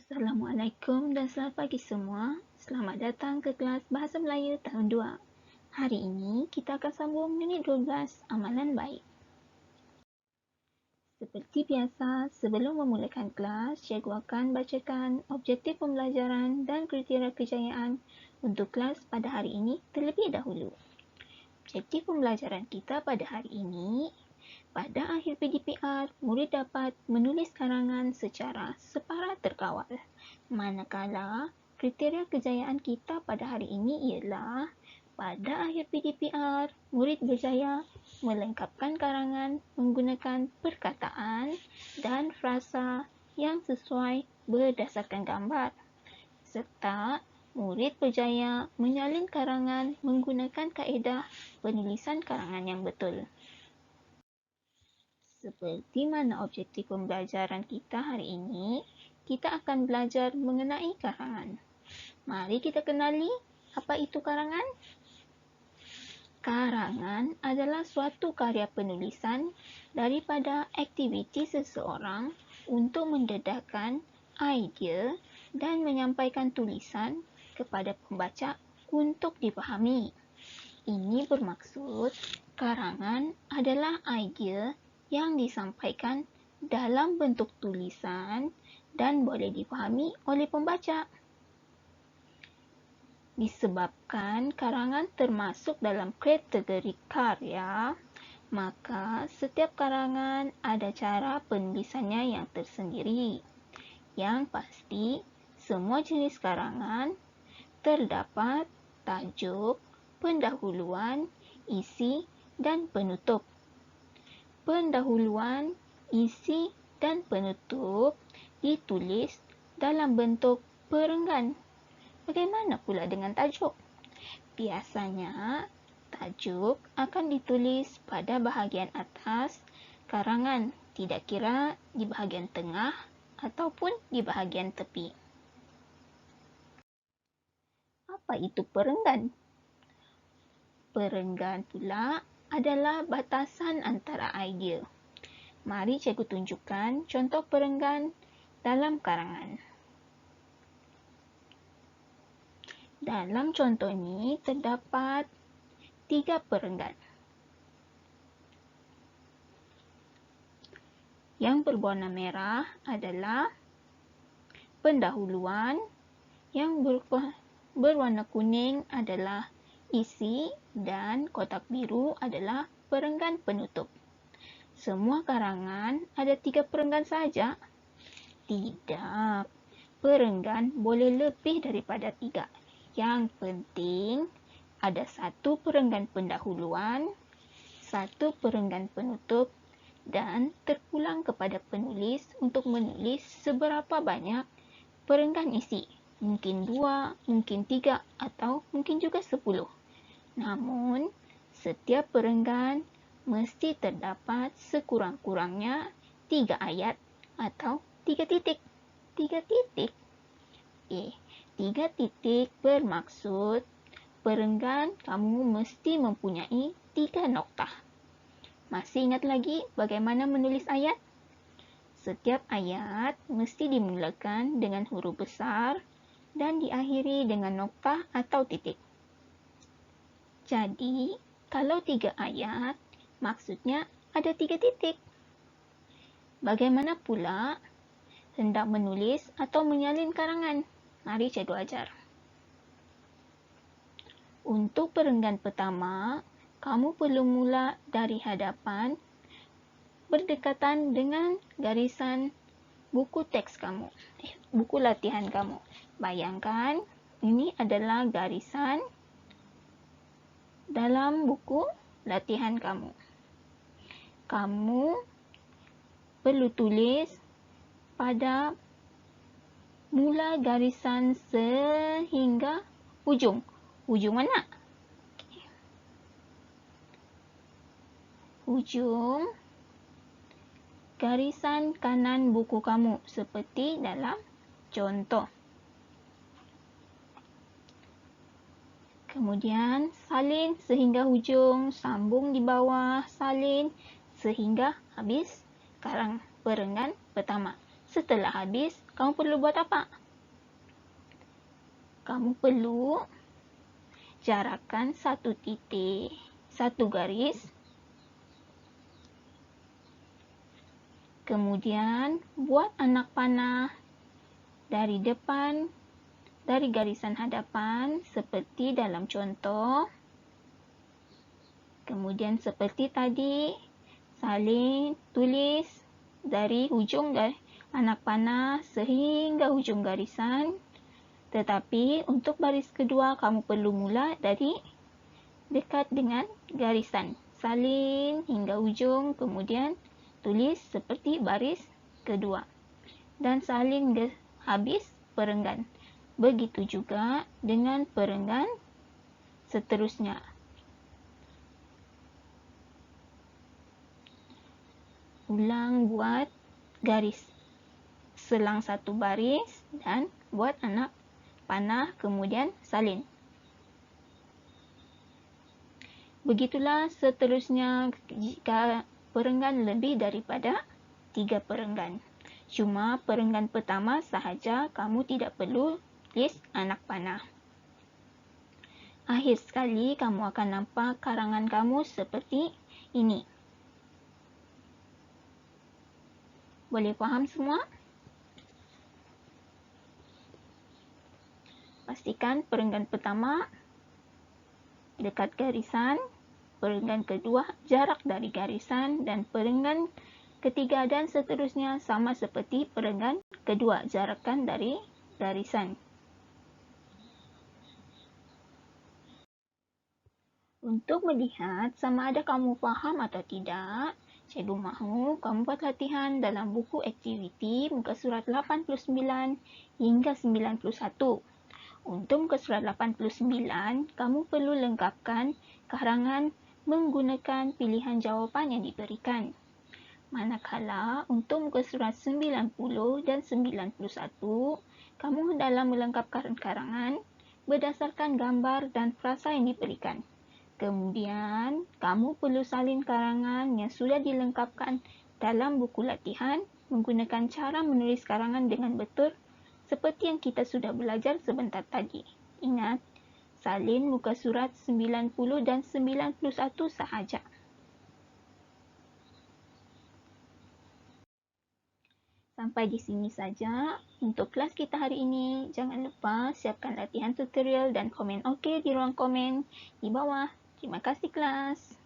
Assalamualaikum dan selamat pagi semua. Selamat datang ke kelas Bahasa Melayu tahun 2. Hari ini kita akan sambung unit 12 amalan baik. Seperti biasa, sebelum memulakan kelas, cikgu akan bacakan objektif pembelajaran dan kriteria kejayaan untuk kelas pada hari ini terlebih dahulu. Objektif pembelajaran kita pada hari ini, pada akhir PDPR, murid dapat menulis karangan secara separah terkawal. Manakala kriteria kejayaan kita pada hari ini ialah pada akhir PDPR, murid berjaya melengkapkan karangan menggunakan perkataan dan frasa yang sesuai berdasarkan gambar, serta murid berjaya menyalin karangan menggunakan kaedah penulisan karangan yang betul. Seperti mana objektif pembelajaran kita hari ini, kita akan belajar mengenai karangan. Mari kita kenali apa itu karangan. Karangan adalah suatu karya penulisan daripada aktiviti seseorang untuk mendedahkan idea dan menyampaikan tulisan kepada pembaca untuk dipahami. Ini bermaksud karangan adalah idea yang disampaikan dalam bentuk tulisan dan boleh dipahami oleh pembaca. Disebabkan karangan termasuk dalam kategori karya, maka setiap karangan ada cara penulisannya yang tersendiri. Yang pasti, semua jenis karangan terdapat tajuk, pendahuluan, isi, dan penutup. Pendahuluan, isi, dan penutup ditulis dalam bentuk perenggan. Bagaimana pula dengan tajuk? Biasanya, tajuk akan ditulis pada bahagian atas karangan, tidak kira di bahagian tengah ataupun di bahagian tepi. Apa itu perenggan? Perenggan pula adalah batasan antara idea. Mari cikgu tunjukkan contoh perenggan dalam karangan. Dalam contoh ini terdapat 3 perenggan. Yang berwarna merah adalah pendahuluan, yang berwarna kuning adalah isi dan kotak biru adalah perenggan penutup. Semua karangan ada 3 perenggan saja? Tidak. Perenggan boleh lebih daripada 3. Yang penting ada 1 perenggan pendahuluan, 1 perenggan penutup dan terpulang kepada penulis untuk menulis seberapa banyak perenggan isi. Mungkin 2, mungkin 3 atau mungkin juga 10. Namun, setiap perenggan mesti terdapat sekurang-kurangnya 3 ayat atau 3 titik. 3 titik? 3 titik bermaksud perenggan kamu mesti mempunyai 3 noktah. Masih ingat lagi bagaimana menulis ayat? Setiap ayat mesti dimulakan dengan huruf besar dan diakhiri dengan noktah atau titik. Jadi, kalau 3 ayat, maksudnya ada 3 titik. Bagaimana pula hendak menulis atau menyalin karangan? Mari cikgu ajar. Untuk perenggan pertama, kamu perlu mula dari hadapan berdekatan dengan garisan buku teks kamu, buku latihan kamu. Bayangkan, ini adalah garisan dalam buku latihan kamu. Kamu perlu tulis pada mula garisan sehingga hujung. Hujung mana? Hujung garisan kanan buku kamu seperti dalam contoh. Kemudian salin sehingga hujung, sambung di bawah, salin sehingga habis perenggan pertama. Setelah habis, kamu perlu buat apa? Kamu perlu jarakkan satu titik, satu garis. Kemudian, buat anak panah dari depan, dari garisan hadapan seperti dalam contoh. Kemudian seperti tadi, salin tulis dari hujung anak panah sehingga hujung garisan. Tetapi untuk baris kedua, kamu perlu mula dari dekat dengan garisan. Salin hingga hujung, kemudian tulis seperti baris kedua. Dan salin habis perenggan. Begitu juga dengan perenggan seterusnya. Ulang buat garis selang satu baris dan buat anak panah, kemudian salin. Begitulah seterusnya jika perenggan lebih daripada 3 perenggan. Cuma perenggan pertama sahaja kamu tidak perlu tulis anak panah. Akhir sekali kamu akan nampak karangan kamu seperti ini. Boleh faham semua? Pastikan perenggan pertama dekat garisan, perenggan kedua jarak dari garisan, dan perenggan ketiga dan seterusnya sama seperti perenggan kedua, jarakkan dari garisan. Untuk melihat sama ada kamu faham atau tidak, cikgu mahu kamu buat latihan dalam buku aktiviti muka surat 89 hingga 91. Untuk muka surat 89, kamu perlu lengkapkan karangan menggunakan pilihan jawapan yang diberikan. Manakala untuk muka surat 90 dan 91, kamu hendaklah melengkapkan karangan berdasarkan gambar dan frasa yang diberikan. Kemudian, kamu perlu salin karangan yang sudah dilengkapkan dalam buku latihan menggunakan cara menulis karangan dengan betul seperti yang kita sudah belajar sebentar tadi. Ingat, salin muka surat 90 dan 91 sahaja. Sampai di sini saja untuk kelas kita hari ini. Jangan lupa siapkan latihan tutorial dan komen OK di ruang komen di bawah. Terima kasih kelas.